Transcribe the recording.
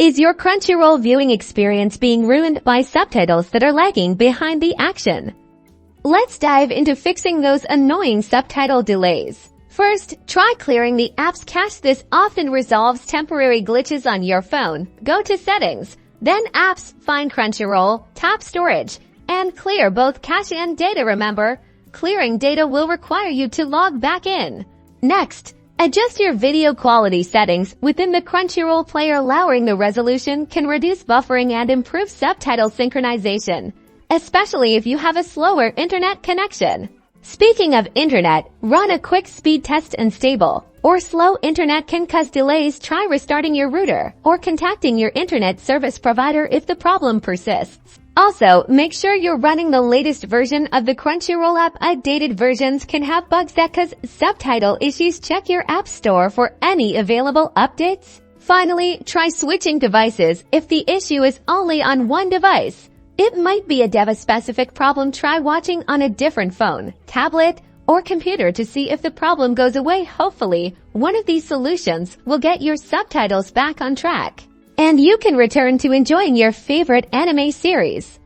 Is your Crunchyroll viewing experience being ruined by subtitles that are lagging behind the action? Let's dive into fixing those annoying subtitle delays. First, try clearing the app's cache. This often resolves temporary glitches on your phone. Go to Settings, then Apps, find Crunchyroll, tap Storage, and clear both cache and data. Remember, clearing data will require you to log back in. Next, adjust your video quality settings within the Crunchyroll player. Lowering the resolution can reduce buffering and improve subtitle synchronization, especially if you have a slower internet connection. Speaking of internet, run a quick speed test. Unstable or slow internet can cause delays. Try restarting your router or contacting your internet service provider if the problem persists. Also, make sure you're running the latest version of the Crunchyroll app. Outdated versions can have bugs that cause subtitle issues. Check your app store for any available updates. Finally, try switching devices. If the issue is only on one device, it might be a device-specific problem. Try watching on a different phone, tablet, or computer to see if the problem goes away. Hopefully, one of these solutions will get your subtitles back on track, and you can return to enjoying your favorite anime series.